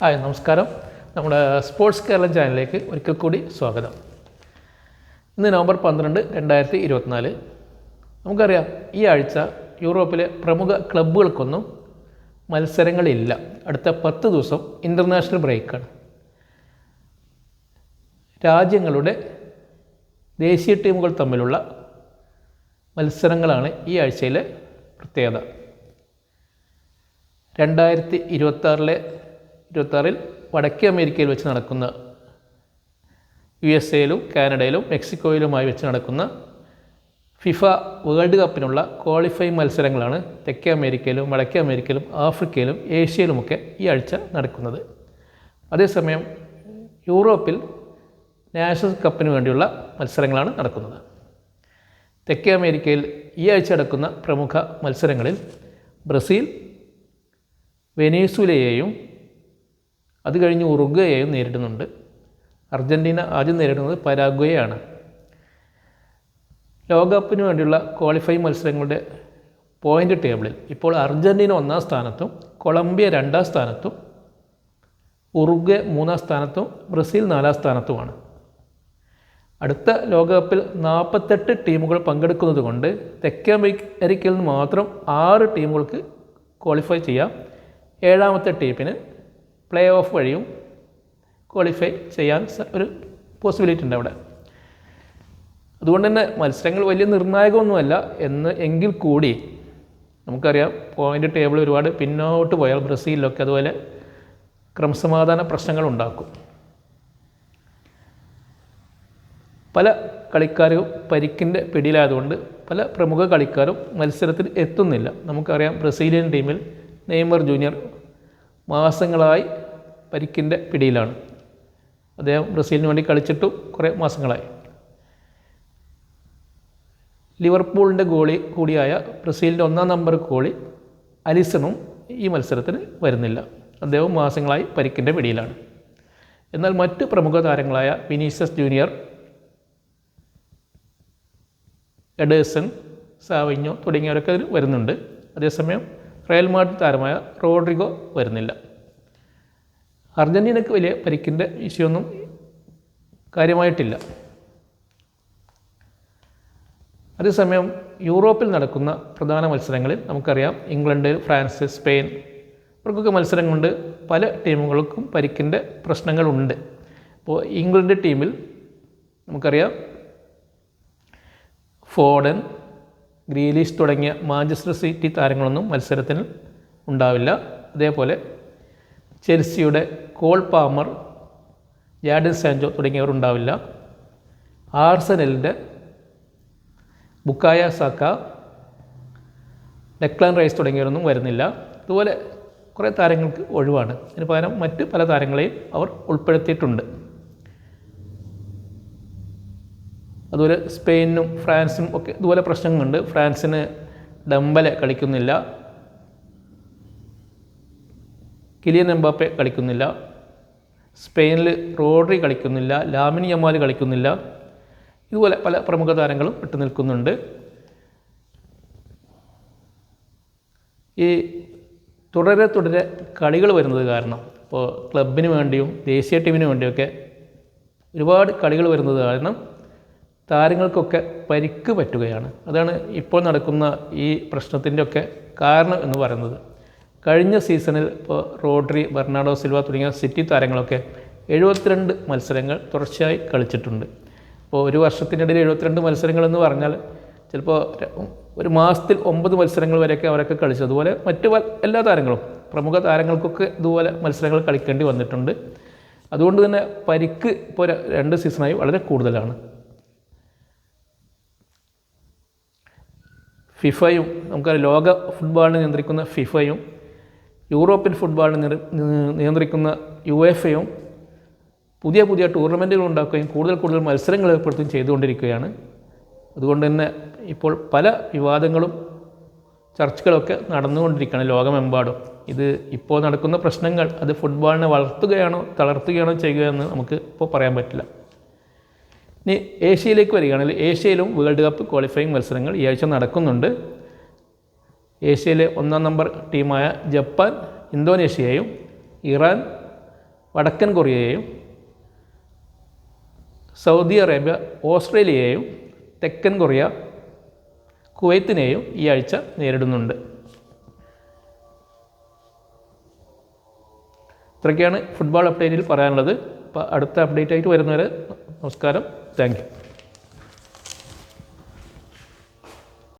Hi നമസ്കാരം. നമ്മുടെ sports Keralam ചാനലിലേക്ക് ഒരിക്കൽ കൂടി സ്വാഗതം. ഇന്ന് നവംബർ 12, 2024. നമുക്കറിയാം, ഈ ആഴ്ച യൂറോപ്പിലെ പ്രമുഖ ക്ലബ്ബുകൾക്കൊന്നും മത്സരങ്ങളില്ല. അടുത്ത 10 ദിവസം ഇൻ്റർനാഷണൽ ബ്രേക്കാണ്. രാജ്യങ്ങളുടെ ദേശീയ ടീമുകൾ തമ്മിലുള്ള മത്സരങ്ങളാണ് ഈ ആഴ്ചയിലെ പ്രത്യേകത. 2026 വടക്കേ അമേരിക്കയിൽ വെച്ച് നടക്കുന്ന USA-യിലും കാനഡയിലും മെക്സിക്കോയിലുമായി വെച്ച് നടക്കുന്ന ഫിഫ വേൾഡ് കപ്പിനുള്ള ക്വാളിഫൈങ് മത്സരങ്ങളാണ് തെക്കേ അമേരിക്കയിലും വടക്കേ അമേരിക്കയിലും ആഫ്രിക്കയിലും ഏഷ്യയിലുമൊക്കെ ഈ ആഴ്ച നടക്കുന്നത്. അതേസമയം യൂറോപ്പിൽ നാഷണൽ കപ്പിന് വേണ്ടിയുള്ള മത്സരങ്ങളാണ് നടക്കുന്നത്. തെക്കേ അമേരിക്കയിൽ ഈ ആഴ്ച നടക്കുന്ന പ്രമുഖ മത്സരങ്ങളിൽ ബ്രസീൽ വെനസ്വേലയെയും അത് കഴിഞ്ഞ് ഉറുഗ്വേയെയും നേരിടുന്നുണ്ട്. അർജൻറ്റീന ആദ്യം നേരിടുന്നത് പരാഗ്വേയാണ്. ലോകകപ്പിന് വേണ്ടിയുള്ള ക്വാളിഫൈങ് മത്സരങ്ങളുടെ പോയിൻ്റ് ടേബിളിൽ ഇപ്പോൾ അർജൻറ്റീന 1-ാം സ്ഥാനത്തും കൊളംബിയ 2-ാം സ്ഥാനത്തും ഉറുഗ്വേ 3-ാം സ്ഥാനത്തും ബ്രസീൽ 4-ാം സ്ഥാനത്തുമാണ്. അടുത്ത ലോകകപ്പിൽ 48 ടീമുകൾ പങ്കെടുക്കുന്നത് കൊണ്ട് തെക്കേ അമേരിക്കയിൽ നിന്ന് മാത്രം 6 ടീമുകൾക്ക് ക്വാളിഫൈ ചെയ്യാം. 7ാമത്തെ ടീമിന് പ്ലേ ഓഫ് വഴിയും ക്വാളിഫൈ ചെയ്യാൻ ഒരു പോസിബിലിറ്റി ഉണ്ട് അവിടെ. അതുകൊണ്ട് തന്നെ മത്സരങ്ങൾ വലിയ നിർണായകമൊന്നുമല്ല എങ്കിൽ കൂടി നമുക്കറിയാം, പോയിൻ്റ് ടേബിൾ ഒരുപാട് പിന്നോട്ട് പോയാൽ ബ്രസീലിലൊക്കെ അതുപോലെ ക്രമസമാധാന പ്രശ്നങ്ങളുണ്ടാക്കും. പല കളിക്കാരും പരിക്കിൻ്റെ പിടിയിലായതുകൊണ്ട് പല പ്രമുഖ കളിക്കാരും മത്സരത്തിൽ എത്തുന്നില്ല. നമുക്കറിയാം, ബ്രസീലിയൻ ടീമിൽ നെയ്മർ ജൂനിയർ മാസങ്ങളായി പരിക്കിൻ്റെ പിടിയിലാണ്. അദ്ദേഹം ബ്രസീലിന് വേണ്ടി കളിച്ചിട്ടും കുറേ മാസങ്ങളായി. ലിവർപൂളിൻ്റെ ഗോളി കൂടിയായ ബ്രസീലിൻ്റെ 1-ാം നമ്പർ ഗോളി അലിസണും ഈ മത്സരത്തിന് വരുന്നില്ല. അദ്ദേഹം മാസങ്ങളായി പരിക്കിൻ്റെ പിടിയിലാണ്. എന്നാൽ മറ്റ് പ്രമുഖ താരങ്ങളായ വിനീഷ്യസ് ജൂനിയർ, എഡേഴ്സൺ, സാവിഞ്ഞോ തുടങ്ങിയവരൊക്കെ അതിൽ വരുന്നുണ്ട്. അതേസമയം റയൽ മാഡ്രിഡ് താരമായ റോഡ്രിഗോ വരുന്നില്ല. അർജൻറ്റീനയ്ക്ക് വലിയ പരിക്കിൻ്റെ ഇഷ്യൂയൊന്നും കാര്യമായിട്ടില്ല. അതേസമയം യൂറോപ്പിൽ നടക്കുന്ന പ്രധാന മത്സരങ്ങളിൽ നമുക്കറിയാം, ഇംഗ്ലണ്ട്, ഫ്രാൻസ്, സ്പെയിൻ ഇവർക്കൊക്കെ മത്സരം കൊണ്ട് പല ടീമുകൾക്കും പരിക്കിൻ്റെ പ്രശ്നങ്ങളുണ്ട്. അപ്പോൾ ഇംഗ്ലണ്ട് ടീമിൽ നമുക്കറിയാം, ഫോഡൻ, ഗ്രീലിഷ് തുടങ്ങിയ മാഞ്ചസ്റ്റർ സിറ്റി താരങ്ങളൊന്നും മത്സരത്തിന് ഉണ്ടാവില്ല. അതേപോലെ ചെൽസിയുടെ കോൾ പാമർ, ജാഡൻ സാൻചോ തുടങ്ങിയവർ ഉണ്ടാവില്ല. ആർസനലിൻ്റെ ബുക്കായ സാക്ക, ഡെക്ലാൻ റൈസ് തുടങ്ങിയവരൊന്നും വരുന്നില്ല. അതുപോലെ കുറേ താരങ്ങൾക്ക് ഒഴിവാണ്. അതിന് പകരം മറ്റ് പല താരങ്ങളെയും അവർ ഉൾപ്പെടുത്തിയിട്ടുണ്ട്. അതുപോലെ സ്പെയിനും ഫ്രാൻസും ഒക്കെ ഇതുപോലെ പ്രശ്നങ്ങളുണ്ട്. ഫ്രാൻസിന് ഡംബലെ കളിക്കുന്നില്ല, കിലിയൻ എംബാപ്പെ കളിക്കുന്നില്ല, സ്പെയിനിൽ റോഡ്രി കളിക്കുന്നില്ല, ലാമിൻ യമാൽ കളിക്കുന്നില്ല. ഇതുപോലെ പല പ്രമുഖ താരങ്ങളും വിട്ടു നിൽക്കുന്നുണ്ട്. ഈ തുടരെ കളികൾ വരുന്നത് കാരണം, ഇപ്പോൾ ക്ലബിന് വേണ്ടിയും ദേശീയ ടീമിന് വേണ്ടിയൊക്കെ ഒരുപാട് കളികൾ വരുന്നത് കാരണം താരങ്ങൾക്കൊക്കെ പരിക്ക് പറ്റുകയാണ്. അതാണ് ഇപ്പോൾ നടക്കുന്ന ഈ പ്രശ്നത്തിൻ്റെ ഒക്കെ കാരണം എന്ന് പറയുന്നത്. കഴിഞ്ഞ സീസണിൽ ഇപ്പോൾ റോഡ്രി, ബെർണാഡോ സിൽവ തുടങ്ങിയ സിറ്റി താരങ്ങളൊക്കെ 72 മത്സരങ്ങൾ തുടർച്ചയായി കളിച്ചിട്ടുണ്ട്. അപ്പോൾ ഒരു വർഷത്തിനിടയിൽ 72 മത്സരങ്ങൾ എന്ന് പറഞ്ഞാൽ ചിലപ്പോൾ ഒരു മാസത്തിൽ 9 മത്സരങ്ങൾ വരെയൊക്കെ അവരൊക്കെ കളിച്ചു. അതുപോലെ മറ്റ് എല്ലാ താരങ്ങളും, പ്രമുഖ താരങ്ങൾക്കൊക്കെ ഇതുപോലെ മത്സരങ്ങൾ കളിക്കേണ്ടി വന്നിട്ടുണ്ട്. അതുകൊണ്ട് തന്നെ പരിക്ക് ഇപ്പോൾ 2 സീസണായി വളരെ കൂടുതലാണ്. ഫിഫയും നമുക്കറിയാം, ലോക ഫുട്ബോളിനെ നിയന്ത്രിക്കുന്ന ഫിഫയും യൂറോപ്യൻ ഫുട്ബോളിനെ നിയന്ത്രിക്കുന്ന UEFA-യും പുതിയ ടൂർണമെൻറ്റുകൾ ഉണ്ടാക്കുകയും കൂടുതൽ മത്സരങ്ങൾ ഏർപ്പെടുത്തുകയും ചെയ്തുകൊണ്ടിരിക്കുകയാണ്. അതുകൊണ്ട് തന്നെ ഇപ്പോൾ പല വിവാദങ്ങളും ചർച്ചകളൊക്കെ നടന്നുകൊണ്ടിരിക്കുകയാണ് ലോകമെമ്പാടും. ഇത് ഇപ്പോൾ നടക്കുന്ന പ്രശ്നങ്ങൾ അത് ഫുട്ബോളിനെ വളർത്തുകയാണോ തളർത്തുകയാണോ ചെയ്യുകയെന്ന് നമുക്ക് ഇപ്പോൾ പറയാൻ പറ്റില്ല. ഇനി ഏഷ്യയിലേക്ക് വരികയാണെങ്കിൽ, ഏഷ്യയിലും വേൾഡ് കപ്പ് ക്വാളിഫയിങ് മത്സരങ്ങൾ ഈ ആഴ്ച നടക്കുന്നുണ്ട്. ഏഷ്യയിലെ 1-ാം നമ്പർ ടീമായ ജപ്പാൻ ഇന്തോനേഷ്യയെയും, ഇറാൻ വടക്കൻ കൊറിയയെയും സൗദി അറേബ്യ ഓസ്ട്രേലിയയെയും തെക്കൻ കൊറിയ കുവൈത്തിനെയും ഈ ആഴ്ച നേരിടുന്നുണ്ട്. ഇത്രയൊക്കെയാണ് ഫുട്ബോൾ അപ്ഡേറ്റിൽ പറയാനുള്ളത്. അപ്പോൾ അടുത്ത അപ്ഡേറ്റ് ആയിട്ട് വരുന്നവരെ നമസ്കാരം. Thank you.